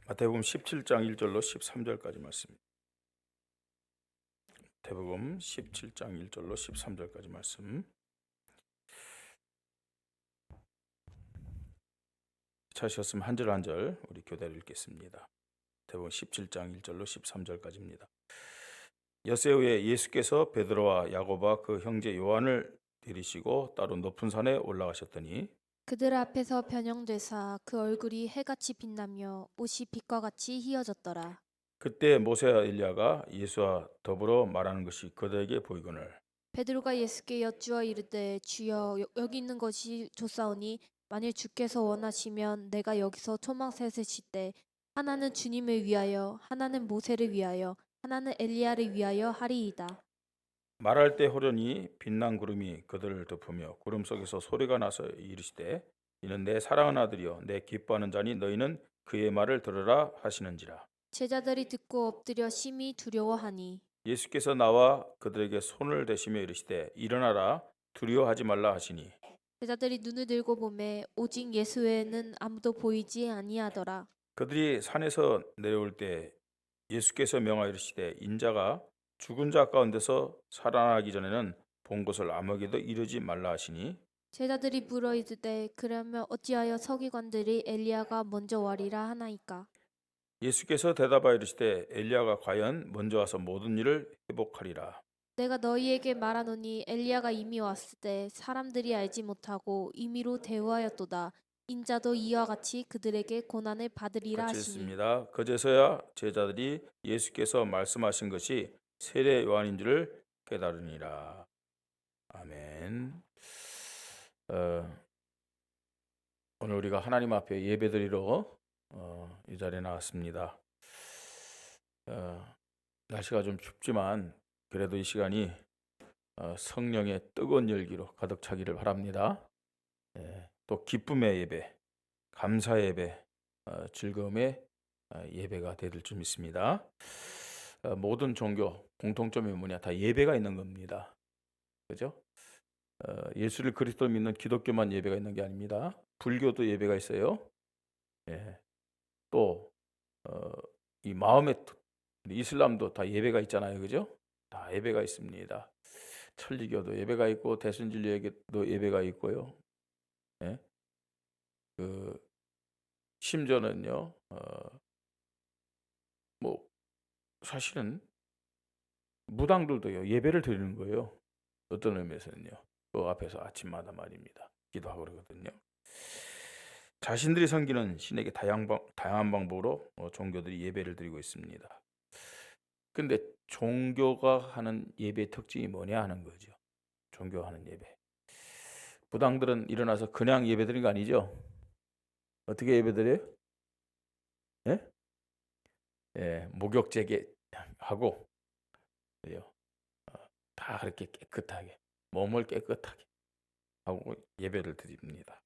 마태복음 17장 1절로 13절까지 말씀. 마태복음 17장 1절로 13절까지 말씀. 찾으셨으면 한 절 한 절 우리 교대로 읽겠습니다. 마태복음 17장 1절로 13절까지입니다. 엿새 후에 예수께서 베드로와 야고보와 그 형제 요한을 데리시고 따로 높은 산에 올라가셨더니 그들 앞에서 변형되사 그 얼굴이 해같이 빛나며 옷이 빛과 같이 희어졌더라. 그때 모세와 엘리야가 예수와 더불어 말하는 것이 그들에게 보이거늘 베드로가 예수께 여쭈어 이르되 주여 여기 있는 것이 좋사오니 만일 주께서 원하시면 내가 여기서 초막 셋을 칠 하나는 주님을 위하여 하나는 모세를 위하여 하나는 엘리야를 위하여 하리이다. 말할 때 호련히 빛난 구름이 그들을 덮으며 구름 속에서 소리가 나서 이르시되 이는 내 사랑하는 아들이요 내 기뻐하는 자니 너희는 그의 말을 들으라 하시는지라. 제자들이 듣고 엎드려 심히 두려워하니 예수께서 나와 그들에게 손을 대시며 이르시되 일어나라 두려워하지 말라 하시니 제자들이 눈을 들고 보매 오직 예수 외에는 아무도 보이지 아니하더라. 그들이 산에서 내려올 때 예수께서 명하여 이르시되 인자가 죽은 자 가운데서 살아나기 전에는 본 것을 아무에게도 이르지 말라 하시니 제자들이 물어 이르되 그러면 어찌하여 서기관들이 엘리야가 먼저 와리라 하나이까? 예수께서 대답하여 이르시되 엘리야가 과연 먼저 와서 모든 일을 회복하리라. 내가 너희에게 말하노니 엘리야가 이미 왔을 때 사람들이 알지 못하고 임의로 대우하였도다. 인자도 이와 같이 그들에게 고난을 받으리라 같이 하시니 읽습니다. 그제서야 제자들이 예수께서 말씀하신 것이 세례 요한인 줄을 깨달으니라. 아멘. 오늘 우리가 하나님 앞에 예배드리러 이 자리에 나왔습니다. 날씨가 좀 춥지만 그래도 이 시간이 성령의 뜨거운 열기로 가득 차기를 바랍니다. 또 기쁨의 예배, 감사의 예배, 즐거움의 예배가 될 줄 믿습니다. 모든 종교 공통점이 뭐냐? 다 예배가 있는 겁니다. 그죠? 예수를 그리스도 믿는 기독교만 예배가 있는 게 아닙니다. 불교도 예배가 있어요. 예. 또 이 마음의 이슬람도 다 예배가 있잖아요. 그죠? 다 예배가 있습니다. 천리교도 예배가 있고 대순진리교도 예배가 있고요. 예. 그 심지어는요. 뭐 사실은 무당들도요 예배를 드리는 거예요. 어떤 의미에서는요. 그 앞에서 아침마다 말입니다. 기도하고 그러거든요. 자신들이 섬기는 신에게 다양한 방법으로 종교들이 예배를 드리고 있습니다. 근데 종교가 하는 예배의 특징이 뭐냐 하는 거죠. 종교하는 예배. 무당들은 일어나서 그냥 예배 드리는 거 아니죠? 어떻게 예배 드려요? 예? 예, 목욕제게 하고 다 그렇게 깨끗하게 몸을 깨끗하게 하고 예배를 드립니다.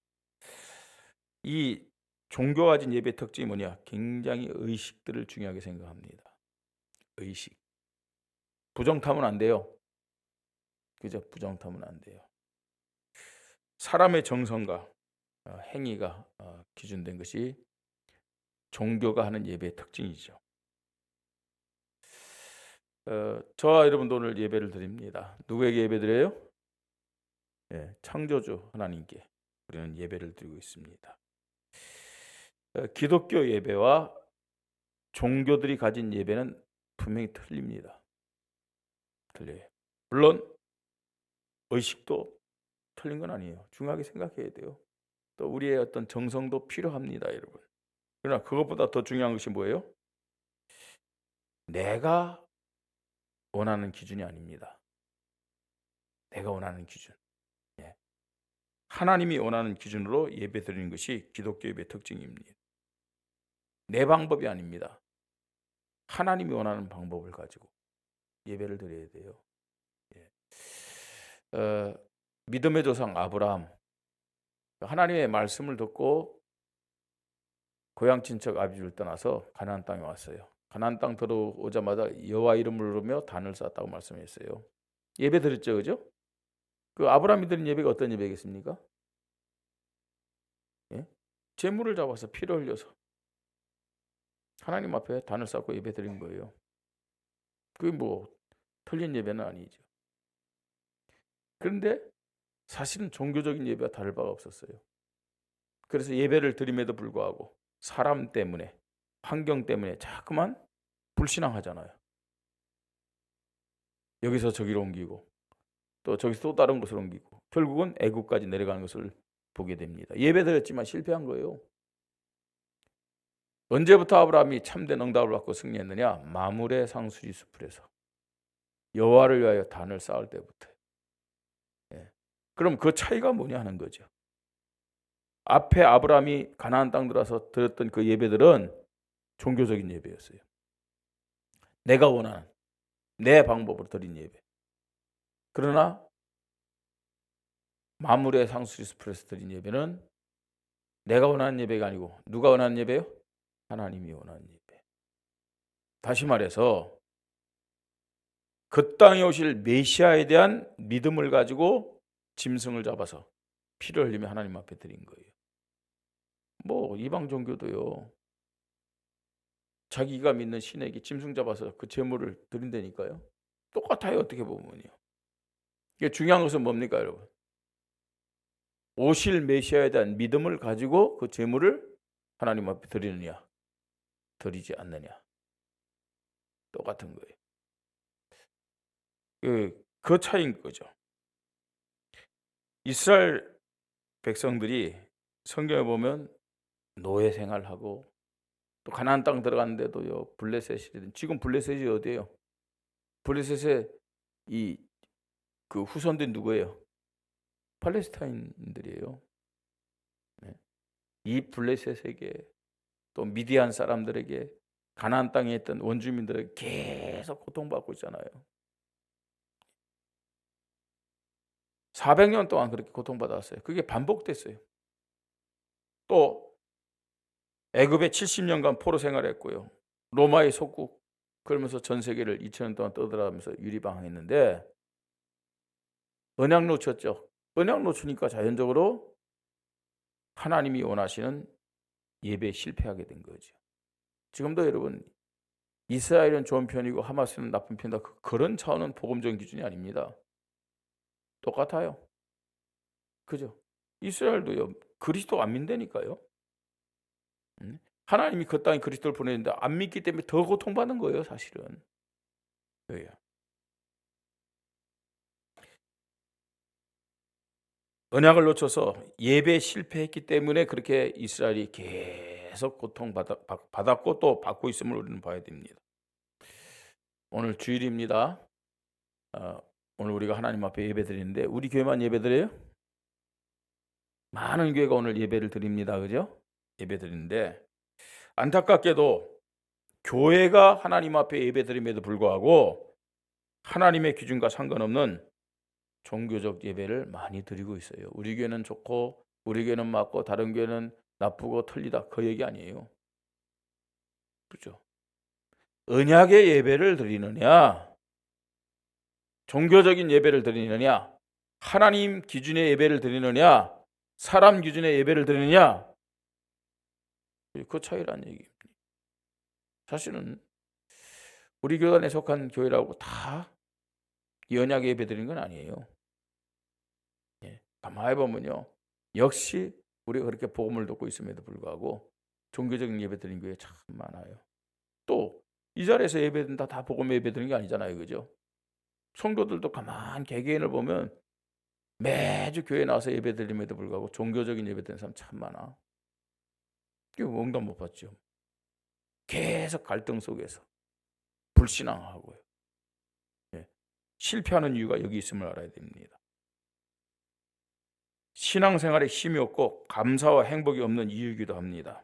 이 종교가 가진 예배 특징이 뭐냐? 굉장히 의식들을 중요하게 생각합니다. 의식. 부정타면 안 돼요. 그죠? 부정타면 안 돼요. 사람의 정성과 행위가 기준된 것이 종교가 하는 예배의 특징이죠. 저와 여러분도 오늘 예배를 드립니다. 누구에게 예배 드려요? 예, 창조주 하나님께 우리는 예배를 드리고 있습니다. 기독교 예배와 종교들이 가진 예배는 분명히 틀립니다. 틀려요. 물론 의식도 틀린 건 아니에요. 중요하게 생각해야 돼요. 또 우리의 어떤 정성도 필요합니다, 여러분. 그러나 그것보다 더 중요한 것이 뭐예요? 내가 원하는 기준이 아닙니다. 내가 원하는 기준. 예. 하나님이 원하는 기준으로 예배 드리는 것이 기독교 예배의 특징입니다. 내 방법이 아닙니다. 하나님이 원하는 방법을 가지고 예배를 드려야 돼요. 예. 믿음의 조상 아브라함, 하나님의 말씀을 듣고 고향 친척 아비집을 떠나서 가나안 땅에 왔어요. 가나안 땅 들어오자마자 여호와 이름을 부르며 단을 쌓았다고 말씀했어요. 예배 드렸죠, 그죠? 그 아브라함이 드린 예배가 어떤 예배겠습니까? 예? 제물을 잡아서 피를 흘려서 하나님 앞에 단을 쌓고 예배 드린 거예요. 그게 뭐 틀린 예배는 아니죠. 그런데 사실은 종교적인 예배와 다를 바가 없었어요. 그래서 예배를 드림에도 불구하고 사람 때문에, 환경 때문에 자꾸만 불신앙하잖아요. 여기서 저기로 옮기고 또 저기서 또 다른 곳으로 옮기고 결국은 애국까지 내려가는 것을 보게 됩니다. 예배 드렸지만 실패한 거예요. 언제부터 아브라함이 참된 응답을 받고 승리했느냐? 마물의 상수리 숲에서 여호와를 위하여 단을 쌓을 때부터. 예. 그럼 그 차이가 뭐냐 하는 거죠. 앞에 아브라함이 가나안 땅 들어서 드렸던 그 예배들은 종교적인 예배였어요. 내가 원하는 내 방법으로 드린 예배. 그러나 마물의 상수리 숲에서 드린 예배는 내가 원하는 예배가 아니고 누가 원하는 예배요? 하나님이 원하는 예배. 다시 말해서 그 땅에 오실 메시아에 대한 믿음을 가지고 짐승을 잡아서 피를 흘리며 하나님 앞에 드린 거예요. 뭐 이방 종교도요. 자기가 믿는 신에게 짐승 잡아서 그 제물을 드린다니까요. 똑같아요. 어떻게 보면요. 이게 중요한 것은 뭡니까, 여러분? 오실 메시아에 대한 믿음을 가지고 그 제물을 하나님 앞에 드리느냐, 드리지 않느냐. 똑같은 거예요. 그 차이인 거죠. 이스라엘 백성들이 성경에 보면 노예 생활하고 또 가나안 땅 들어갔는데도요, 블레셋이든 지금 블레셋이 어디예요? 블레셋의 그 후손들이 누구예요? 팔레스타인들이에요. 네. 이 블레셋에게 또 미디안 사람들에게 가나안 땅에 있던 원주민들에게 계속 고통받고 있잖아요. 400년 동안 그렇게 고통받았어요. 그게 반복됐어요. 또 애굽에 70년간 포로 생활했고요. 로마의 속국, 그러면서 전 세계를 2000년 동안 떠들어가면서 유리방황했는데 언약 놓쳤죠. 언약 놓치니까 자연적으로 하나님이 원하시는 예배에 실패하게 된 거죠. 지금도 여러분, 이스라엘은 좋은 편이고 하마스는 나쁜 편이다. 그런 차원은 복음적인 기준이 아닙니다. 똑같아요. 그죠? 이스라엘도요, 그리스도 안 믿다니까요. 하나님이 그 땅에 그리스도를 보내는데 안 믿기 때문에 더 고통받는 거예요, 사실은. 왜요? 언약을 놓쳐서 예배에 실패했기 때문에 그렇게 이스라엘이 계속 고통받았고 또 받고 있음을 우리는 봐야 됩니다. 오늘 주일입니다. 오늘 우리가 하나님 앞에 예배 드리는데 우리 교회만 예배 드려요? 많은 교회가 오늘 예배를 드립니다. 그죠? 예배 드리는데 안타깝게도 교회가 하나님 앞에 예배 드림에도 불구하고 하나님의 기준과 상관없는 종교적 예배를 많이 드리고 있어요. 우리 교회는 좋고 우리 교회는 맞고 다른 교회는 나쁘고 틀리다, 그 얘기 아니에요. 그렇죠? 언약의 예배를 드리느냐, 종교적인 예배를 드리느냐, 하나님 기준의 예배를 드리느냐, 사람 기준의 예배를 드리느냐, 그 차이라는 얘기입니다. 사실은 우리 교단에 속한 교회라고 다 이 언약의 예배 드리는 건 아니에요. 가만히 보면요, 역시 우리가 그렇게 복음을 듣고 있음에도 불구하고 종교적인 예배 드리는 교회 참 많아요. 또 이 자리에서 예배 드린다 다 복음 예배 드리는 게 아니잖아요. 그죠? 성도들도 가만 개개인을 보면 매주 교회 나와서 예배 드림에도 불구하고 종교적인 예배 드리는 사람 참 많아. 이거 응답 못 받죠. 계속 갈등 속에서 불신앙하고요. 실패하는 이유가 여기 있음을 알아야 됩니다. 신앙생활에 힘이 없고 감사와 행복이 없는 이유이기도 합니다.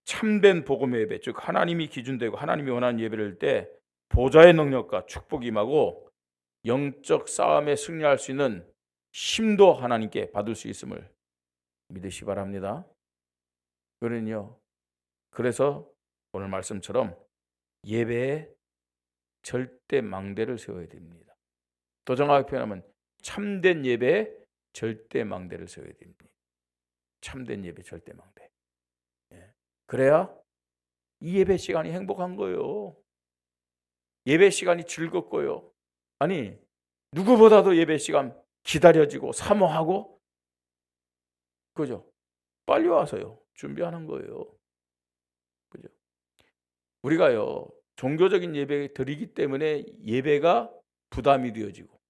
참된 복음의 예배, 즉 하나님이 기준되고 하나님이 원하는 예배를 할 때 보좌의 능력과 축복이 임하고 영적 싸움에 승리할 수 있는 힘도 하나님께 받을 수 있음을 믿으시 바랍니다. 그래서 오늘 말씀처럼 예배에 절대 망대를 세워야 됩니다. 더 정확하게 표현하면 참된 예배에 절대 망대를 세워야 됩니다. 참된 예배 절대 망대. 그래야 이 예배 시간이 행복한 거예요. 예배 시간이 즐겁고요. 아니, 누구보다도 예배 시간 기다려지고 사모하고, 그죠? 빨리 와서요 준비하는 거예요. 그죠? 우리가요 종교적인 예배 드리기 때문에 예배가 부담이 되어지고,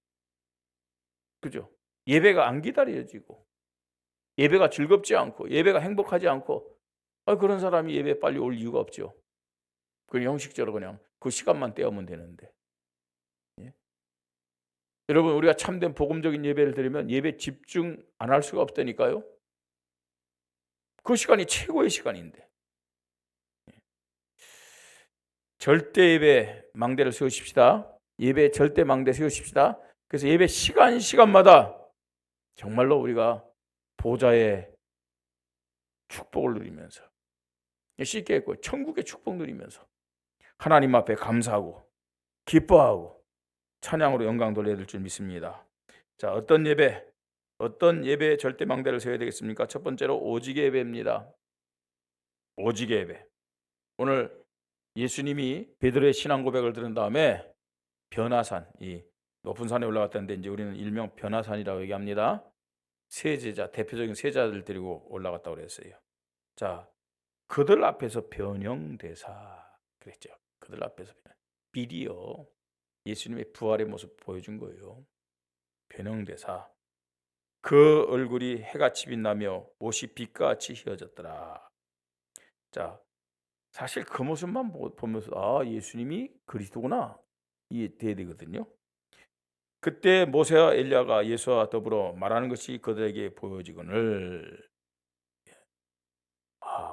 그죠? 예배가 안 기다려지고, 예배가 즐겁지 않고, 예배가 행복하지 않고, 그런 사람이 예배 빨리 올 이유가 없죠. 그냥 형식적으로 그냥 그 시간만 때우면 되는데. 예? 여러분, 우리가 참된 복음적인 예배를 드리면 예배 집중 안 할 수가 없다니까요. 그 시간이 최고의 시간인데. 절대 예배 망대를 세우십시다. 예배 절대 망대 세우십시다. 그래서 예배 시간마다 정말로 우리가 보좌의 축복을 누리면서, 쉽게 했고 천국의 축복 누리면서 하나님 앞에 감사하고 기뻐하고 찬양으로 영광 돌려야 될 줄 믿습니다. 자, 어떤 예배 절대 망대를 세워야 되겠습니까? 첫 번째로 오직의 예배입니다. 오직의 예배. 오늘 예수님이 베드로의 신앙 고백을 들은 다음에 변화산, 이 높은 산에 올라갔다는데 이제 우리는 일명 변화산이라고 얘기합니다. 세 제자, 대표적인 세 제자들 데리고 올라갔다고 그랬어요. 자, 그들 앞에서 변형대사 그랬죠. 그들 앞에서 비디오, 예수님의 부활의 모습 보여준 거예요. 변형대사. 그 얼굴이 해같이 빛나며 옷이 빛같이 휘어졌더라. 자, 사실 그 모습만 보면서 예수님이 그리스도구나 이해돼야 되거든요. 그때 모세와 엘리야가 예수와 더불어 말하는 것이 그들에게 보여지거늘,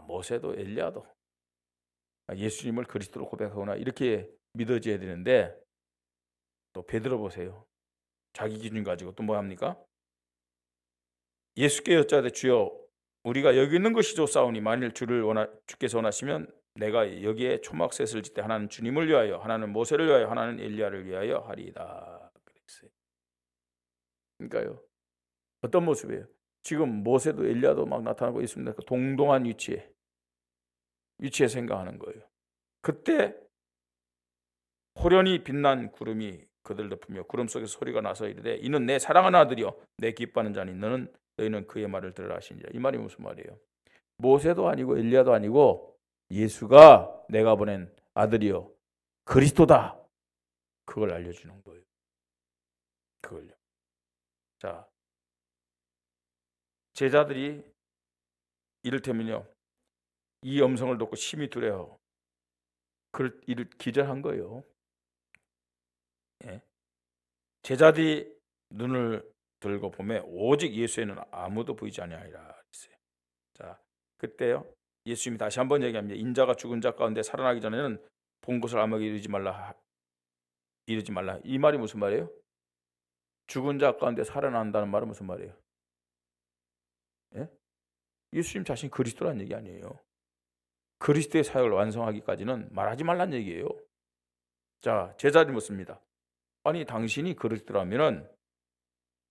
모세도 엘리야도 예수님을 그리스도로 고백하거나 이렇게 믿어져야 되는데, 또 베드로 보세요. 자기 기준 가지고 또 뭐 합니까? 예수께 여짜되 주여 우리가 여기 있는 것이 좋사오니 만일 주께서 원하시면 내가 여기에 초막셋을 짓되 하나는 주님을 위하여, 하나는 모세를 위하여, 하나는 엘리야를 위하여 하리이다 그랬어요. 그러니까요, 어떤 모습이에요? 지금 모세도 엘리야도 막 나타나고 있습니다. 그 동동한 위치에 생각하는 거예요. 그때 호련히 빛난 구름이 그들 덮으며 구름 속에서 소리가 나서 이르되 이는 내 사랑하는 아들이요 내 기뻐하는 자니 너희는 그의 말을 들으라 하시니라. 이 말이 무슨 말이에요? 모세도 아니고 엘리야도 아니고 예수가 내가 보낸 아들이요 그리스도다. 그걸 알려주는 거예요. 그걸요. 자, 제자들이 이를테면요 이 음성을 듣고 심히 두려워 이를 기절한 거예요. 예. 제자들이 눈을 들고 보매 오직 예수에는 아무도 보이지 아니하리라 했어요. 자, 그때요 예수님이 다시 한번 얘기합니다. 인자가 죽은 자 가운데 살아나기 전에는 본 것을 아무에게 이르지 말라. 이 말이 무슨 말이에요? 죽은 자 가운데 살아난다는 말은 무슨 말이에요? 예? 예수님 자신이 그리스도라는 얘기 아니에요. 그리스도의 사역을 완성하기까지는 말하지 말란 얘기예요. 자, 제자들이 묻습니다. 아니 당신이 그리스도라면은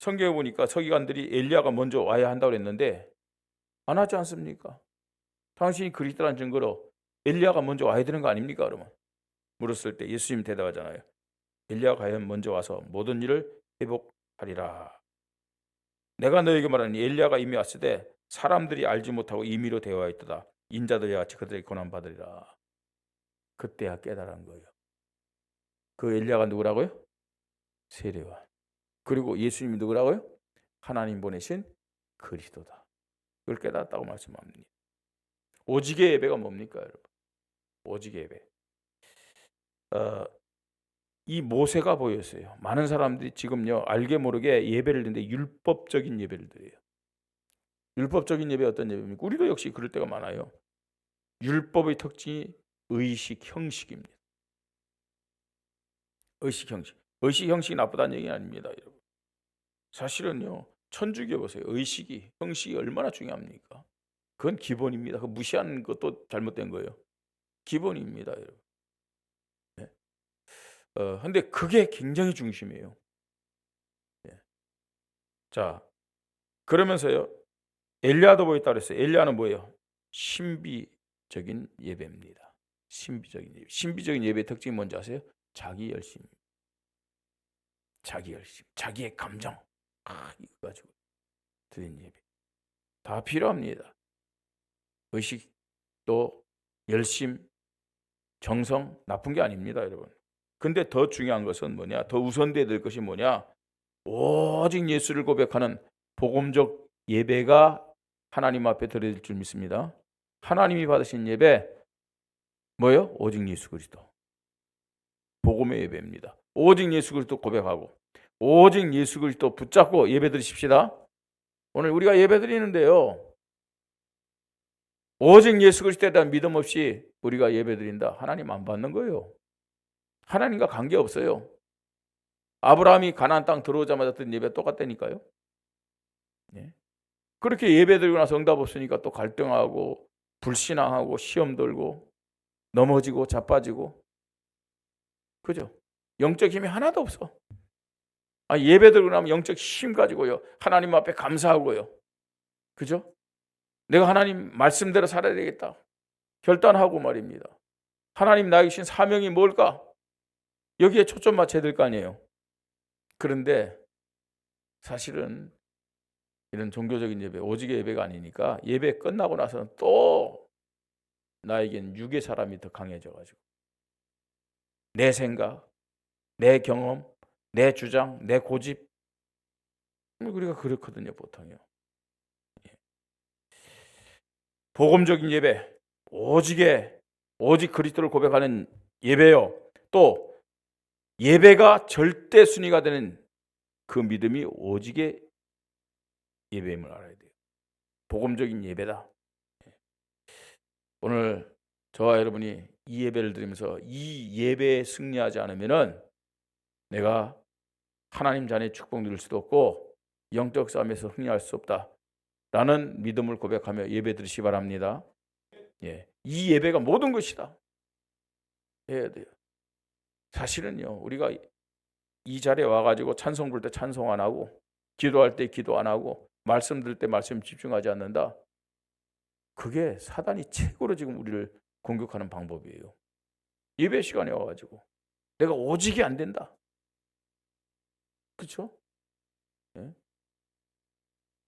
성경에 보니까 서기관들이 엘리야가 먼저 와야 한다고 했는데 안 하지 않습니까? 당신이 그리스도라는 증거로 엘리야가 먼저 와야 되는 거 아닙니까? 그러면 물었을 때 예수님이 대답하잖아요. 엘리야가 과연 먼저 와서 모든 일을 회복하리라. 내가 너에게 말하니 엘리야가 이미 왔을 때 사람들이 알지 못하고 임의로 대화했도다. 인자들과 같이 그들에게 고난받으리라. 그때야 깨달은 거예요. 그 엘리야가 누구라고요? 세례요한. 그리고 예수님이 누구라고요? 하나님 보내신 그리스도다. 그걸 깨달았다고 말씀합니다. 오직의 예배가 뭡니까, 여러분? 오직의 예배. 이 모세가 보였어요. 많은 사람들이 지금요 알게 모르게 예배를 드는데 율법적인 예배를 드려요. 율법적인 예배 어떤 예배입니까? 우리도 역시 그럴 때가 많아요. 율법의 특징이 의식 형식입니다. 의식 형식. 의식 형식이 나쁘다는 얘기는 아닙니다, 여러분. 사실은요 천주교 보세요. 의식이 형식이 얼마나 중요합니까? 그건 기본입니다. 그 무시하는 것도 잘못된 거예요. 기본입니다, 여러분. 네? 근데 그게 굉장히 중심이에요. 네. 자, 그러면서요 엘리야도 보였다 그랬어요. 엘리야는 뭐예요? 신비적인 예배입니다. 신비적인 예배. 신비적인 예배의 특징이 뭔지 아세요? 자기 열심, 자기 열심, 자기의 감정, 이거 가지고 드린 예배 다 필요합니다. 의식도 열심, 정성 나쁜 게 아닙니다, 여러분. 근데 더 중요한 것은 뭐냐? 더 우선돼야 될 것이 뭐냐? 오직 예수를 고백하는 복음적 예배가 하나님 앞에 드려질 줄 믿습니다. 하나님이 받으신 예배 뭐예요? 오직 예수 그리스도. 복음의 예배입니다. 오직 예수 그리스도 고백하고 오직 예수 그리스도 붙잡고 예배 드리십시다. 오늘 우리가 예배 드리는데요, 오직 예수 그리스도에 대한 믿음 없이 우리가 예배 드린다, 하나님 안 받는 거예요. 하나님과 관계없어요. 아브라함이 가나안 땅 들어오자마자 드린 예배 똑같다니까요. 예. 그렇게 예배 드리고 나서 응답 없으니까 또 갈등하고 불신앙하고 시험 들고 넘어지고 자빠지고, 그죠? 영적 힘이 하나도 없어. 예배 드리고 나면 영적 힘 가지고요, 하나님 앞에 감사하고요, 그죠? 내가 하나님 말씀대로 살아야 되겠다 결단하고 말입니다. 하나님 나에게 주신 사명이 뭘까? 여기에 초점 맞춰야 될 거 아니에요. 그런데 사실은 이런 종교적인 예배, 오직의 예배가 아니니까 예배 끝나고 나서는 또 나에겐 육의 사람이 더 강해져가지고 내 생각, 내 경험, 내 주장, 내 고집, 우리가 그렇거든요, 보통요. 복음적인 예배, 오직 그리스도를 고백하는 예배요. 또 예배가 절대 순위가 되는 그 믿음이 오직의 예배임을 알아야 돼요. 복음적인 예배다. 오늘 저와 여러분이 이 예배를 드리면서 이 예배에 승리하지 않으면은 내가 하나님 자녀의 축복 누릴 수도 없고 영적 싸움에서 승리할 수 없다라는 믿음을 고백하며 예배 드리시 바랍니다. 이 예배가 모든 것이다 해야 돼요. 사실은요, 우리가 이 자리에 와가지고 찬송 부를 때 찬송 안 하고, 기도할 때 기도 안 하고, 말씀 들을 때 말씀 집중하지 않는다, 그게 사단이 최고로 지금 우리를 공격하는 방법이에요. 예배 시간에 와가지고 내가 오직이 안 된다, 그렇죠?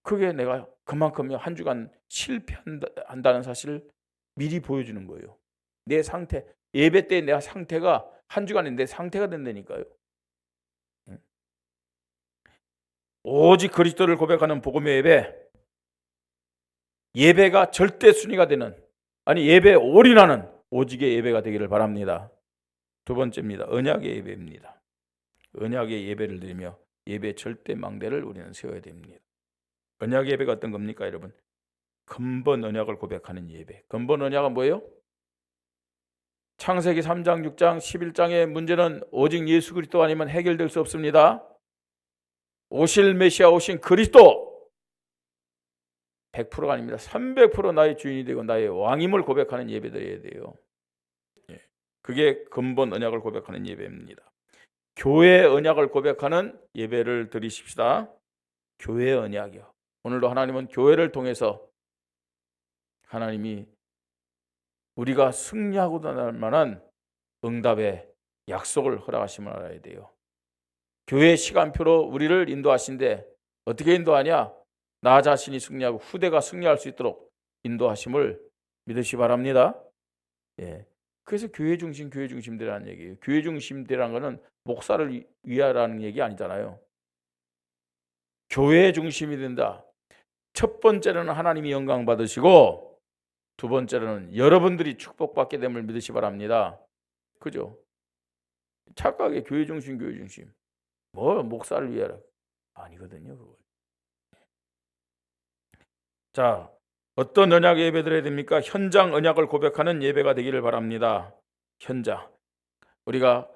그게 내가 그만큼 한 주간 실패한다는 사실을 미리 보여주는 거예요. 내 상태, 예배 때 내 상태가 한 주간에 내 상태가 된다니까요. 오직 그리스도를 고백하는 복음의 예배, 예배가 절대 순위가 되는, 예배에 올인하는 오직의 예배가 되기를 바랍니다. 두 번째입니다. 언약의 예배입니다. 언약의 예배를 드리며 예배의 절대 망대를 우리는 세워야 됩니다. 언약의 예배가 어떤 겁니까, 여러분? 근본 언약을 고백하는 예배. 근본 언약은 뭐예요? 창세기 3장, 6장, 11장의 문제는 오직 예수 그리스도 아니면 해결될 수 없습니다. 오실 메시아, 오신 그리스도 100%가 아닙니다. 300% 나의 주인이 되고 나의 왕임을 고백하는 예배 드려야 돼요. 그게 근본 언약을 고백하는 예배입니다. 교회 언약을 고백하는 예배를 드리십시다. 교회 언약이요. 오늘도 하나님은 교회를 통해서 하나님이 우리가 승리하고 날 만한 응답의 약속을 허락하심을 알아야 돼요. 교회 시간표로 우리를 인도하신데 어떻게 인도하냐? 나 자신이 승리하고 후대가 승리할 수 있도록 인도하심을 믿으시 바랍니다. 그래서 교회 중심되라는 얘기예요. 교회 중심되라는 것은 목사를 위하라는 얘기 아니잖아요. 교회 중심이 된다. 첫 번째로는 하나님이 영광 받으시고, 두 번째로는 여러분들이 축복받게 됨을 믿으시 바랍니다. 그죠? 착각의 교회 중심. 뭐 목사를 위하라 아니거든요, 그걸. 자, 어떤 언약 예배 드려야 됩니까? 현장 언약을 고백하는 예배가 되기를 바랍니다. 현장. 우리가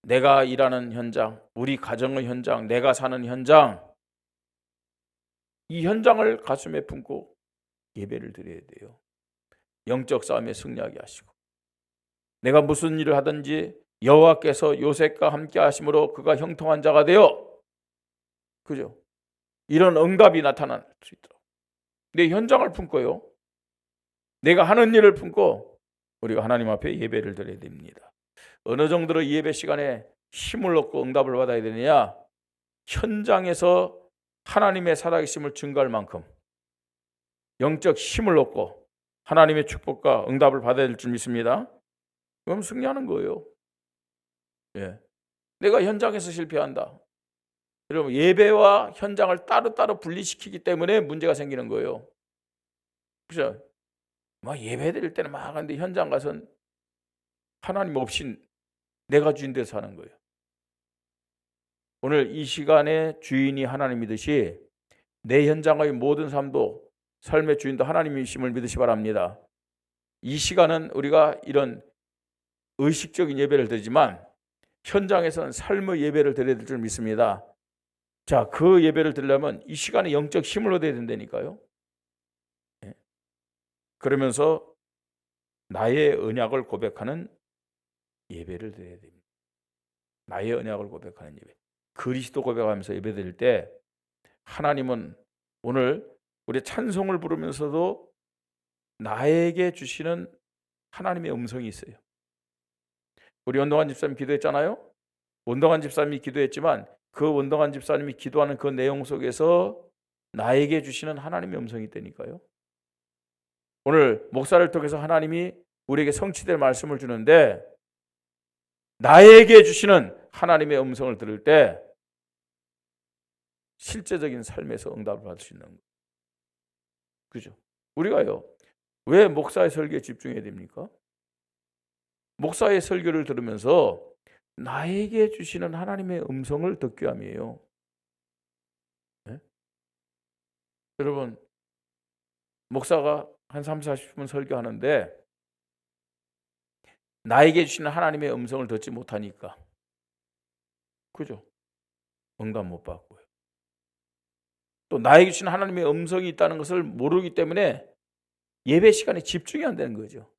내가 일하는 현장, 우리 가정의 현장, 내가 사는 현장, 이 현장을 가슴에 품고 예배를 드려야 돼요. 영적 싸움에 승리하게 하시고, 내가 무슨 일을 하든지 여호와께서 요셉과 함께 하심으로 그가 형통한 자가 되어, 그죠? 이런 응답이 나타날 수 있도록 내 현장을 품고요, 내가 하는 일을 품고 우리가 하나님 앞에 예배를 드려야 됩니다. 어느 정도로 예배 시간에 힘을 얻고 응답을 받아야 되느냐? 현장에서 하나님의 살아계심을 증거할 만큼 영적 힘을 얻고 하나님의 축복과 응답을 받아야 될 줄 믿습니다. 그럼 승리하는 거예요. 예. 내가 현장에서 실패한다. 여러분, 예배와 현장을 따로따로 분리시키기 때문에 문제가 생기는 거예요. 그죠? 막 예배 드릴 때는 막 하는데 현장 가서는 하나님 없이 내가 주인 돼서 사는 거예요. 오늘 이 시간에 주인이 하나님이듯이 내 현장의 모든 삶도 삶의 주인도 하나님이심을 믿으시 바랍니다. 이 시간은 우리가 이런 의식적인 예배를 드리지만 현장에서는 삶의 예배를 드려야 될 줄 믿습니다. 자, 그 예배를 드리려면 이 시간에 영적 힘을 얻어야 된다니까요. 예. 그러면서 나의 언약을 고백하는 예배를 드려야 됩니다. 나의 언약을 고백하는 예배. 그리스도 고백하면서 예배 드릴 때 하나님은 오늘 우리 찬송을 부르면서도 나에게 주시는 하나님의 음성이 있어요. 우리 원동환 집사님 기도했잖아요. 원동환 집사님이 기도했지만 그 원동환 집사님이 기도하는 그 내용 속에서 나에게 주시는 하나님의 음성이 있다니까요. 오늘 목사를 통해서 하나님이 우리에게 성취될 말씀을 주는데 나에게 주시는 하나님의 음성을 들을 때 실제적인 삶에서 응답을 받을 수 있는 거예요. 그죠? 우리가요, 왜 목사의 설교에 집중해야 됩니까? 목사의 설교를 들으면서 나에게 주시는 하나님의 음성을 듣기 위함이에요. 네? 여러분, 목사가 한 30-40분 설교하는데 나에게 주시는 하나님의 음성을 듣지 못하니까, 그죠? 응답 못 받고요. 또 나에게 주시는 하나님의 음성이 있다는 것을 모르기 때문에 예배 시간에 집중이 안 되는 거죠.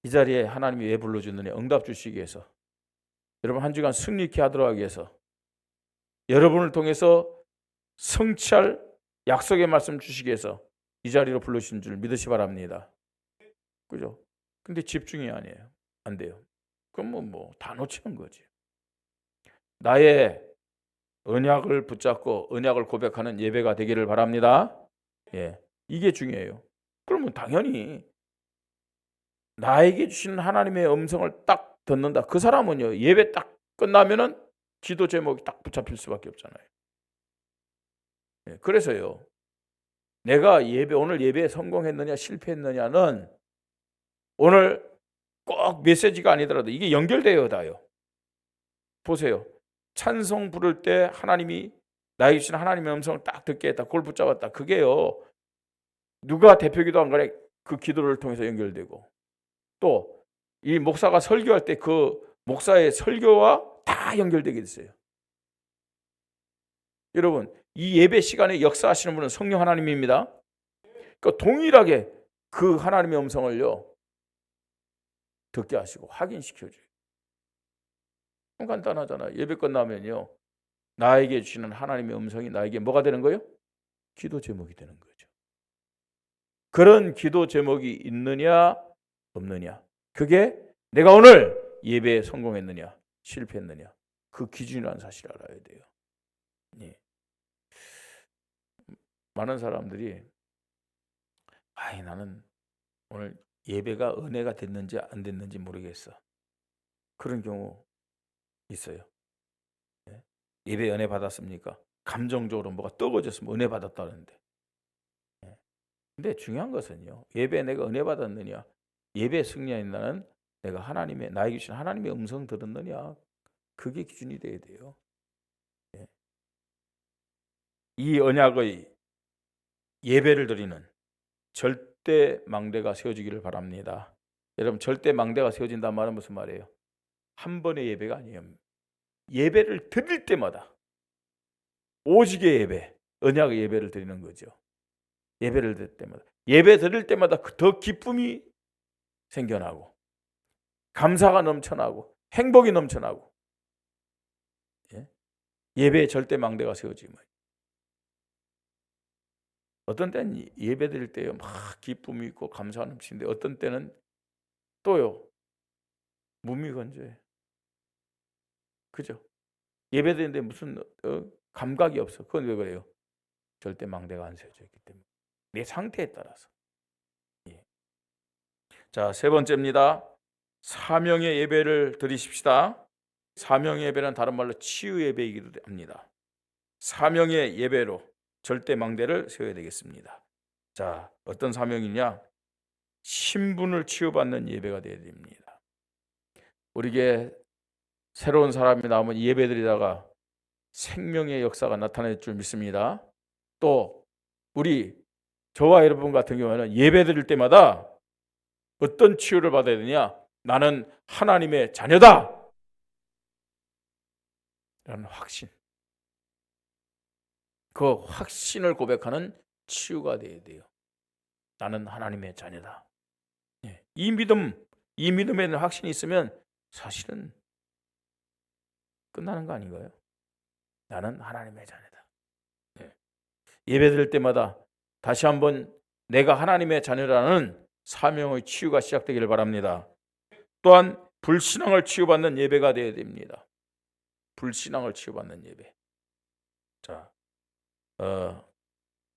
이 자리에 하나님이 왜 불러주느냐? 응답 주시기 위해서, 여러분 한 주간 승리케 하도록 하기 위해서, 여러분을 통해서 성취할 약속의 말씀 주시기 위해서 이 자리로 불러주신 줄 믿으시 바랍니다. 그죠? 근데 집중이 아니에요. 안 돼요. 그럼 뭐 다 놓치는 거지. 나의 언약을 붙잡고 언약을 고백하는 예배가 되기를 바랍니다. 예, 이게 중요해요. 그러면 당연히 나에게 주시는 하나님의 음성을 딱 듣는다. 그 사람은요, 예배 딱 끝나면은 기도 제목이 딱 붙잡힐 수밖에 없잖아요. 예, 그래서요, 내가 오늘 예배에 성공했느냐 실패했느냐는 오늘 꼭 메시지가 아니더라도 이게 연결되어 다요. 보세요. 찬송 부를 때 하나님이 나에게 주신 하나님의 음성을 딱 듣게 했다. 그걸 붙잡았다. 그게요, 누가 대표 기도한 간에 그 기도를 통해서 연결되고, 또 이 목사가 설교할 때 그 목사의 설교와 다 연결되게 됐어요. 여러분, 이 예배 시간에 역사하시는 분은 성령 하나님입니다. 그러니까 동일하게 그 하나님의 음성을요 듣게 하시고 확인시켜줘요. 간단하잖아요. 예배 끝나면요, 나에게 주시는 하나님의 음성이 나에게 뭐가 되는 거예요? 기도 제목이 되는 거죠. 그런 기도 제목이 있느냐 없느냐, 그게 내가 오늘 예배에 성공했느냐 실패했느냐, 그 기준이라는 사실을 알아야 돼요. 예. 많은 사람들이 나는 오늘 예배가 은혜가 됐는지 안 됐는지 모르겠어, 그런 경우 있어요. 예. 예배 은혜 받았습니까? 감정적으로 뭐가 뜨거워졌으면 은혜 받았다는데. 예. 근데 중요한 것은요, 예배에 내가 은혜 받았느냐, 예배 승리했느냐는 내가 나에게 주신 하나님의 음성 들었느냐, 그게 기준이 돼야 돼요. 예. 이 언약의 예배를 드리는 절대 망대가 세워지기를 바랍니다. 여러분, 절대 망대가 세워진다는 말은 무슨 말이에요? 한 번의 예배가 아니에요. 예배를 드릴 때마다 오직의 예배, 언약의 예배를 드리는 거죠. 예배를 드릴 때마다, 예배 드릴 때마다 더 기쁨이 생겨나고 감사가 넘쳐나고 행복이 넘쳐나고, 예? 예배에 절대 망대가 세워지면 어떤 때는 예배 드릴 때요 막 기쁨이 있고 감사 넘치는데 어떤 때는 또요 무미건조해. 그죠? 예배 드리는데 무슨 감각이 없어. 그건 왜 그래요? 절대 망대가 안 세워져 있기 때문에. 내 상태에 따라서. 예. 자, 세 번째입니다. 사명의 예배를 드리십시다. 사명의 예배는 다른 말로 치유 예배이기도 합니다. 사명의 예배로 절대 망대를 세워야 되겠습니다. 자, 어떤 사명이냐? 신분을 치유받는 예배가 되어야 됩니다. 우리에게 새로운 사람이 나오면 예배드리다가 생명의 역사가 나타날 줄 믿습니다. 또 우리 저와 여러분 같은 경우에는 예배드릴 때마다 어떤 치유를 받아야 되냐? 나는 하나님의 자녀다! 라는 확신. 그 확신을 고백하는 치유가 되어야 돼요. 나는 하나님의 자녀다. 이 믿음에 대한 확신이 있으면 사실은 끝나는 거 아닌가요? 나는 하나님의 자녀다. 예배 드릴 때마다 다시 한번 내가 하나님의 자녀라는 사명의 치유가 시작되기를 바랍니다. 또한 불신앙을 치유받는 예배가 되어야 됩니다. 불신앙을 치유받는 예배. 자,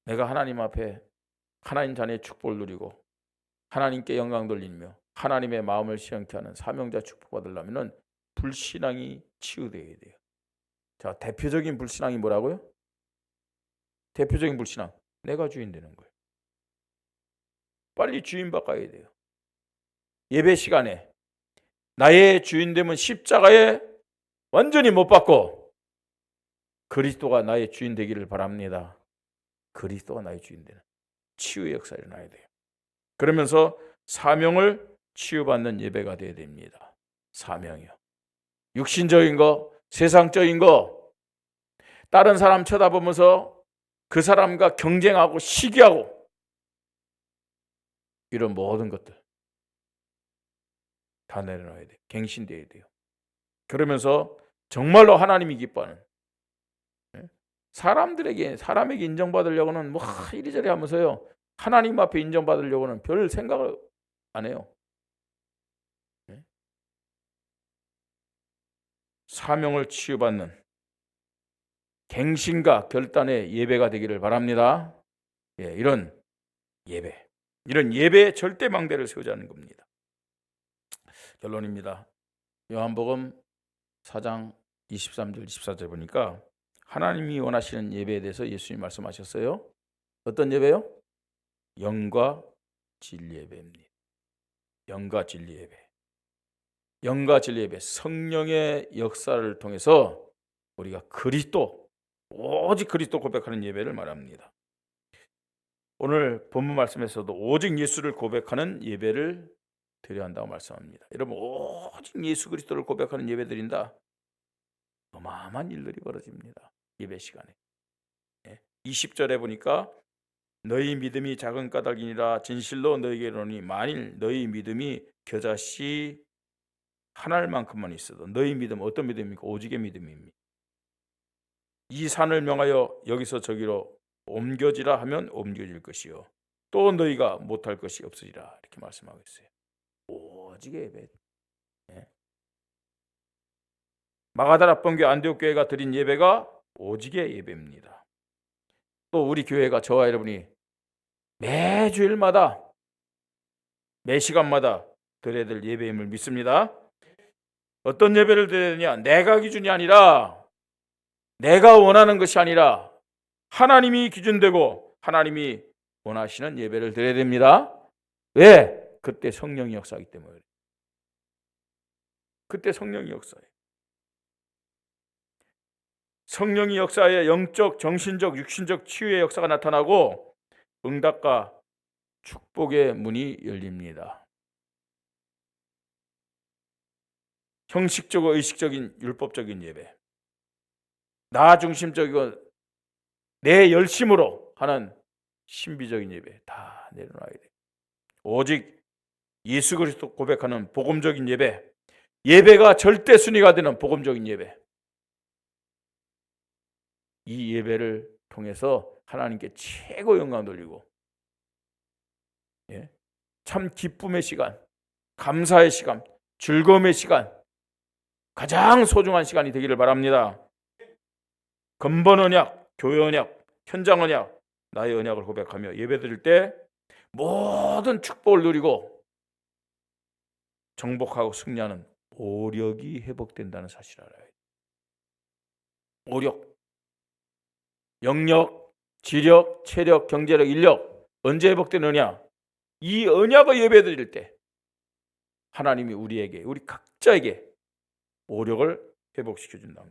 내가 하나님 앞에 하나님 자녀의 축복을 누리고 하나님께 영광 돌리며 하나님의 마음을 시원케 하는 사명자 축복받으려면 불신앙이 치유되어야 돼요. 자, 대표적인 불신앙이 뭐라고요? 대표적인 불신앙. 내가 주인 되는 거예요. 빨리 주인 바꿔야 돼요. 예배 시간에 나의 주인 되면 십자가에 완전히 못 박고 그리스도가 나의 주인 되기를 바랍니다. 그리스도가 나의 주인 되는 치유의 역사가 일어나야 돼요. 그러면서 사명을 치유받는 예배가 되어야 됩니다. 사명이요. 육신적인 거, 세상적인 거, 다른 사람 쳐다보면서 그 사람과 경쟁하고 시기하고 이런 모든 것들 다 내려놔야 돼요. 갱신되어야 돼요. 그러면서 정말로 하나님이 기뻐하는 사람에게 인정받으려고는 뭐 이리저리 하면서요. 하나님 앞에 인정받으려고는 별 생각을 안 해요. 사명을 치유받는 갱신과 결단의 예배가 되기를 바랍니다. 이런 예배에 절대 망대를 세우자는 겁니다. 결론입니다. 요한복음 4장 23절 24절 보니까 하나님이 원하시는 예배에 대해서 예수님이 말씀하셨어요. 어떤 예배요? 영과 진리 예배입니다. 영과 진리 예배. 영과 진리 예배, 성령의 역사를 통해서 우리가 오직 그리스도 고백하는 예배를 말합니다. 오늘 본문 말씀에서도 오직 예수를 고백하는 예배를 드려야 한다고 말씀합니다. 여러분, 오직 예수 그리스도를 고백하는 예배 드린다. 어마어마한 일들이 벌어집니다. 예배 시간에. 20절에 보니까 너희 믿음이 작은 까닭이니라 진실로 너희에게 이르노니 만일 너희 믿음이 겨자씨 한 알만큼만 있어도 너희 믿음 어떤 믿음입니까? 오직의 믿음입니다. 이 산을 명하여 여기서 저기로 옮겨지라 하면 옮겨질 것이요 또 너희가 못할 것이 없으리라 이렇게 말씀하고 있어요. 오직의 예배. 마가다라 본교 안디옥 교회가 드린 예배가 오직의 예배입니다. 또 우리 교회가 저와 여러분이 매 주일마다 매 시간마다 드려야 될 예배임을 믿습니다. 어떤 예배를 드려야 되냐? 내가 기준이 아니라 내가 원하는 것이 아니라 하나님이 기준되고 하나님이 원하시는 예배를 드려야 됩니다. 왜? 그때 성령이 역사하기 때문에. 그때 성령이 역사해요. 성령이 역사에 영적, 정신적, 육신적 치유의 역사가 나타나고 응답과 축복의 문이 열립니다. 형식적이고 의식적인 율법적인 예배, 나 중심적이고 내 열심으로 하는 신비적인 예배 다 내려놔야 돼요. 오직 예수 그리스도 고백하는 복음적인 예배, 예배가 절대 순위가 되는 복음적인 예배, 이 예배를 통해서 하나님께 최고 영광 돌리고, 예, 참 기쁨의 시간, 감사의 시간, 즐거움의 시간, 가장 소중한 시간이 되기를 바랍니다. 근본 언약, 교회 언약, 현장 언약, 나의 언약을 고백하며 예배드릴 때 모든 축복을 누리고 정복하고 승리하는 오력이 회복된다는 사실을 알아야 돼요. 오력, 영력, 지력, 체력, 경제력, 인력 언제 회복되느냐? 이 언약을 예배드릴 때 하나님이 우리에게, 우리 각자에게 오력을 회복시켜준다.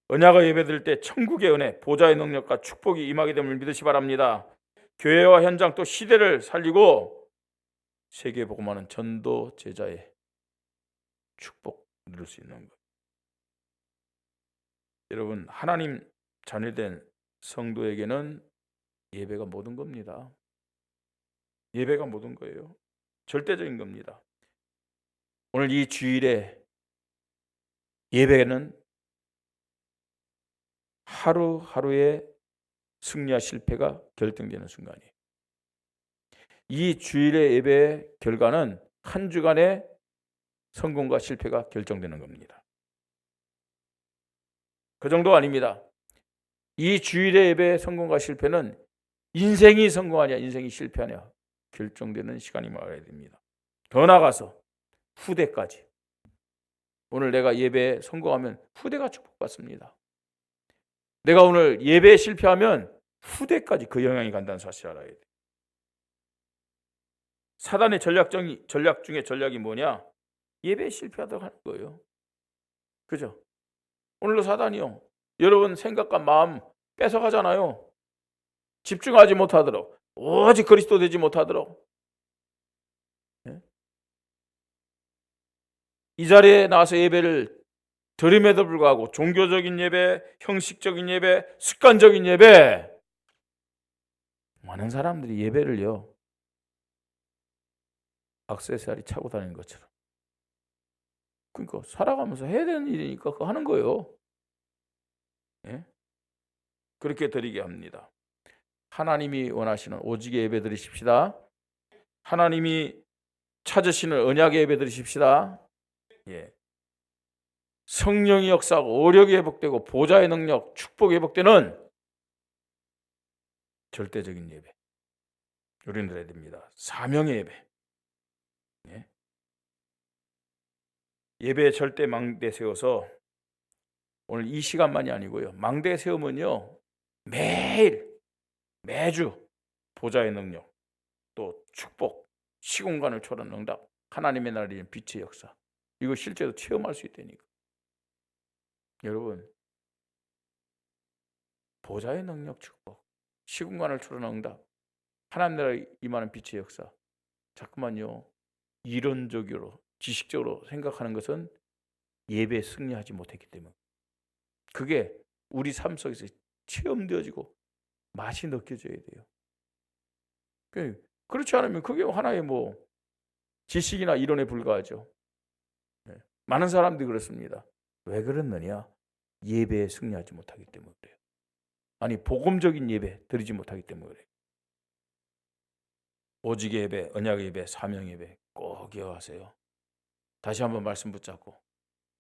언약을 예배드릴 때 천국의 은혜, 보좌의 능력과 축복이 임하게 됨을 믿으시 바랍니다. 교회와 현장 또 시대를 살리고 세계 복음하는 전도 제자의 축복 누릴 수 있는 것. 여러분, 하나님 자녀된 성도에게는 예배가 모든 겁니다. 예배가 모든 거예요. 절대적인 겁니다. 오늘 이 주일에 예배는 하루하루의 승리와 실패가 결정되는 순간이에요. 이 주일의 예배의 결과는 한 주간의 성공과 실패가 결정되는 겁니다. 그 정도 아닙니다. 이 주일의 예배의 성공과 실패는 인생이 성공하냐 인생이 실패하냐 결정되는 시간이 말해야 됩니다. 더 나아가서 후대까지. 오늘 내가 예배에 성공하면 후대가 축복받습니다. 내가 오늘 예배에 실패하면 후대까지 그 영향이 간다는 사실을 알아야 돼요. 사단의 전략 중에 전략이 뭐냐? 예배에 실패하도록 하는 거예요. 그죠? 오늘도 사단이요, 여러분 생각과 마음 뺏어가잖아요. 집중하지 못하도록, 오직 그리스도 되지 못하도록. 이 자리에 나와서 예배를 드림에도 불구하고 종교적인 예배, 형식적인 예배, 습관적인 예배, 많은 사람들이 예배를요 액세서리 차고 다니는 것처럼, 그러니까 살아가면서 해야 되는 일이니까 그거 하는 거예요. 예? 그렇게 드리게 합니다. 하나님이 원하시는 오직의 예배 드리십시다. 하나님이 찾으시는 언약의 예배 드리십시다. 예. 성령의 역사하고 오력이 회복되고 보좌의 능력, 축복이 회복되는 절대적인 예배 우리는 드려야 됩니다. 사명의 예배. 예. 예배에 절대 망대 세워서 오늘 이 시간만이 아니고요, 망대 세우면요 매주 보좌의 능력, 또 축복, 시공간을 초월하는 응답, 하나님의 나라의 빛의 역사, 이거 실제로 체험할 수 있다니까. 여러분, 보좌의 능력, 축복, 시공간을 초월하는 응답, 하나님 나라에 임하는 빛의 역사, 자꾸만요 이론적으로 지식적으로 생각하는 것은 예배에 승리하지 못했기 때문에, 그게 우리 삶 속에서 체험되어지고 맛이 느껴져야 돼요. 그렇지 않으면 그게 하나의 지식이나 이론에 불과하죠. 많은 사람들이 그렇습니다. 왜 그렇느냐? 예배에 승리하지 못하기 때문에 그래요. 아니, 복음적인 예배 드리지 못하기 때문에 그래요. 오직의 예배, 언약의 예배, 사명의 예배 꼭 기억하세요. 다시 한번 말씀 붙잡고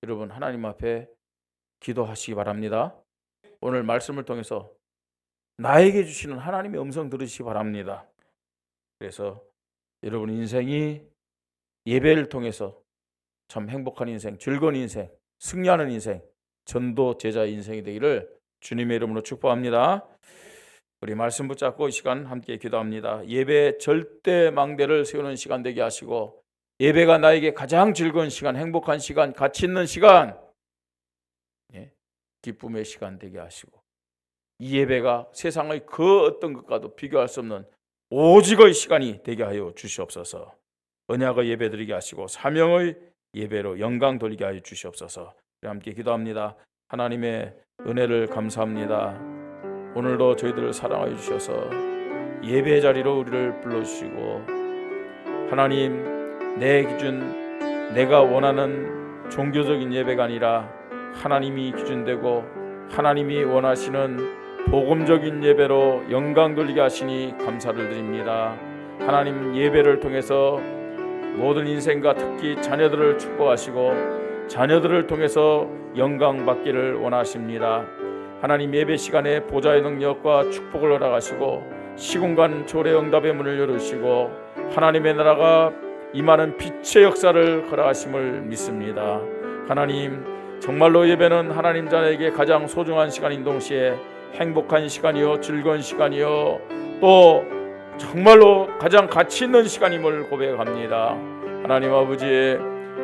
여러분 하나님 앞에 기도하시기 바랍니다. 오늘 말씀을 통해서 나에게 주시는 하나님의 음성 들으시기 바랍니다. 그래서 여러분 인생이 예배를 통해서 참 행복한 인생, 즐거운 인생, 승리하는 인생, 전도 제자의 인생이 되기를 주님의 이름으로 축복합니다. 우리 말씀 붙잡고 이 시간 함께 기도합니다. 예배 절대 망대를 세우는 시간 되게 하시고, 예배가 나에게 가장 즐거운 시간, 행복한 시간, 가치 있는 시간, 기쁨의 시간 되게 하시고, 이 예배가 세상의 그 어떤 것과도 비교할 수 없는 오직의 시간이 되게 하여 주시옵소서. 언약의 예배 드리게 하시고 사명의 예배로 영광 돌리게 하여 주시옵소서. 함께 기도합니다. 하나님의 은혜를 감사합니다. 오늘도 저희들을 사랑하여 주셔서 예배 자리로 우리를 불러주시고, 하나님, 내 기준, 내가 원하는 종교적인 예배가 아니라 하나님이 기준되고 하나님이 원하시는 복음적인 예배로 영광 돌리게 하시니 감사를 드립니다. 하나님, 예배를 통해서 모든 인생과 특히 자녀들을 축복하시고 자녀들을 통해서 영광 받기를 원하십니다. 하나님, 예배 시간에 보좌의 능력과 축복을 허락하시고 시공간 조례 응답의 문을 열으시고 하나님의 나라가 임하는 빛의 역사를 허락하심을 믿습니다. 하나님, 정말로 예배는 하나님 자녀에게 가장 소중한 시간인 동시에 행복한 시간이요, 즐거운 시간이요, 또 정말로 가장 가치 있는 시간임을 고백합니다. 하나님 아버지,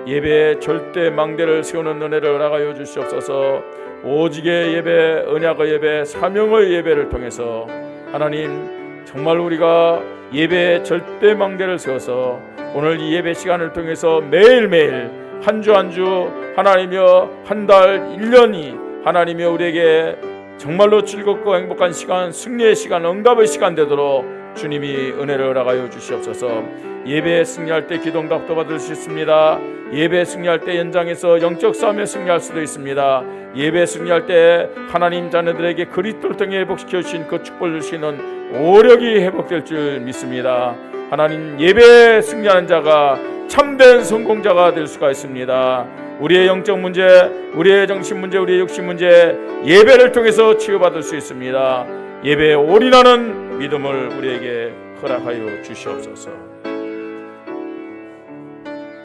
예배에 절대 망대를 세우는 은혜를 허락하여 주시옵소서. 오직의 예배, 언약의 예배, 사명의 예배를 통해서 하나님, 정말 우리가 예배에 절대 망대를 세워서 오늘 이 예배 시간을 통해서 매일매일 한 주 한 주 하나님이여, 한 달, 1년이 하나님이여 우리에게 정말로 즐겁고 행복한 시간, 승리의 시간, 응답의 시간 되도록 주님이 은혜를 허락하여 주시옵소서. 예배에 승리할 때 기도응답도 받을 수 있습니다. 예배에 승리할 때 연장에서 영적 싸움에 승리할 수도 있습니다. 예배에 승리할 때 하나님 자녀들에게 그리스도를 통해 회복시켜 주신 그 축복을 주시는 오력이 회복될 줄 믿습니다. 하나님, 예배에 승리하는 자가 참된 성공자가 될 수가 있습니다. 우리의 영적 문제, 우리의 정신 문제, 우리의 육신 문제, 예배를 통해서 치유받을 수 있습니다. 예배에 올인하는 믿음을 우리에게 허락하여 주시옵소서.